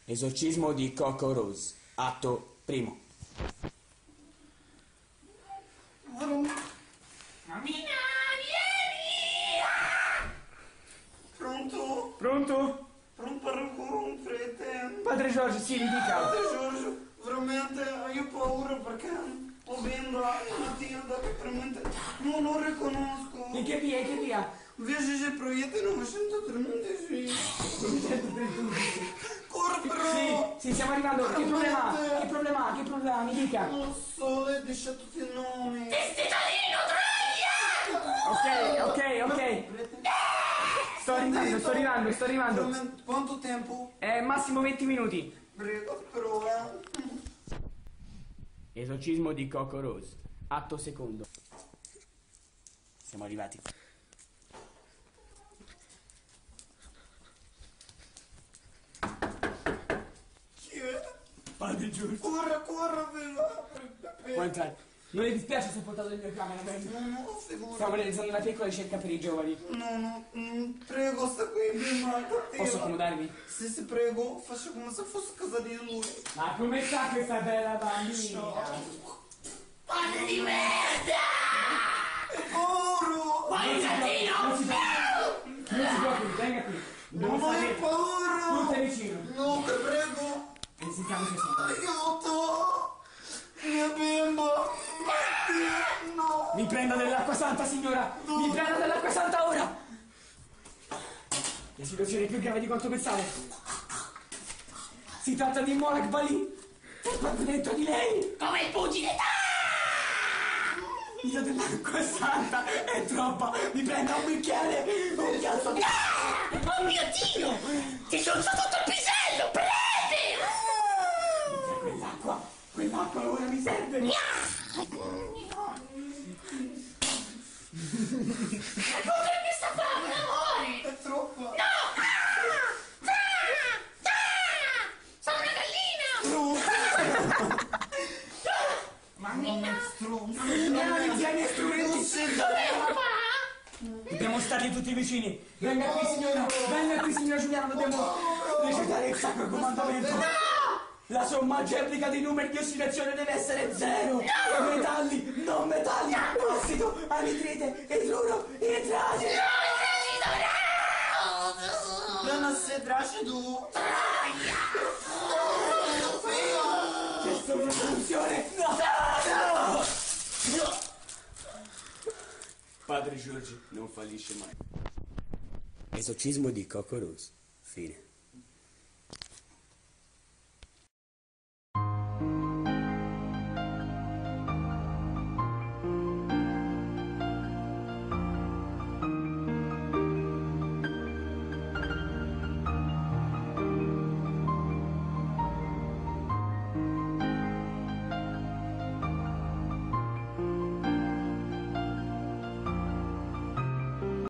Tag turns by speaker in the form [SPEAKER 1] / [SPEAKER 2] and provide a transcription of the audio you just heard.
[SPEAKER 1] Esorcismo di Coco Rose, atto primo.
[SPEAKER 2] Mammina, vieni!
[SPEAKER 3] Pronto?
[SPEAKER 1] Pronto?
[SPEAKER 3] Pronto per rompere?
[SPEAKER 1] Padre Giorgio, sì, mi dica.
[SPEAKER 3] Padre Giorgio, veramente io ho paura perché ho Benda e Matilda che veramente non lo riconosco.
[SPEAKER 1] In che via, in che via?
[SPEAKER 3] Via Gigi Proietti 936. Corre però!
[SPEAKER 1] Sì, stiamo arrivando. Che problema?
[SPEAKER 3] Veramente.
[SPEAKER 1] Che problema? Che problema? Mi dica.
[SPEAKER 3] Non lo so, lei dice tutti i nomi.
[SPEAKER 2] Cittadino, troia!
[SPEAKER 1] Ok. Sto arrivando.
[SPEAKER 3] Veramente, quanto tempo?
[SPEAKER 1] Massimo 20 minuti.
[SPEAKER 3] Prego, però,
[SPEAKER 1] Esorcismo di Coco Rose, atto secondo. Siamo arrivati.
[SPEAKER 3] Chi è?
[SPEAKER 1] Padre Giorgio.
[SPEAKER 3] Corre,
[SPEAKER 1] Può entrare. Non le dispiace se ho portato il mio camera, bene?
[SPEAKER 3] No, figura.
[SPEAKER 1] Stiamo realizzando una piccola ricerca per i giovani.
[SPEAKER 3] No, prego, sta qui, prima.
[SPEAKER 1] Posso accomodarmi?
[SPEAKER 3] Sì, prego, faccio come se fosse casa di lui.
[SPEAKER 1] Ma come sta questa bella bambina?
[SPEAKER 2] Padre di merda!
[SPEAKER 3] Oro!
[SPEAKER 2] Vai, cittadino!
[SPEAKER 1] Non si preoccupi, venga qui.
[SPEAKER 3] Non ho paura!
[SPEAKER 1] Tu sei vicino.
[SPEAKER 3] No, te prego!
[SPEAKER 1] E sentiamo se sente.
[SPEAKER 3] Aiuto! Mia bimba! No!
[SPEAKER 1] Mi prenda dell'acqua santa, signora! Mi prenda dell'acqua santa ora! La situazione è più grave di quanto pensavo. Si tratta di Morak Bali! È proprio dentro di lei!
[SPEAKER 2] Come il pugile!
[SPEAKER 1] Io dell'acqua santa è troppa! Mi prenda un bicchiere! Un piatto di...
[SPEAKER 2] Oh mio Dio! Ti sono tutto il pisello! Prendi!
[SPEAKER 1] Quell'acqua ora mi serve!
[SPEAKER 2] Ma potrebbe sta fame, amore!
[SPEAKER 3] È troppo!
[SPEAKER 2] No! Sono una gallina!
[SPEAKER 3] Mammina! Stronzo!
[SPEAKER 1] Non tieni strumenti!
[SPEAKER 2] Dov'è papà?
[SPEAKER 1] Dobbiamo stargli tutti vicini! Venga qui signora Giuliana, dobbiamo recitare il sacro comandamento! La somma algebrica dei numeri di oscillazione deve essere 0! Metalli, non metalli! Assido, anidride, idruro, idrace!
[SPEAKER 3] Dana se drace tu!
[SPEAKER 1] Che soluzione! No! Padre Giorgio non fallisce mai. Esorcismo di Coco Rose. Fine.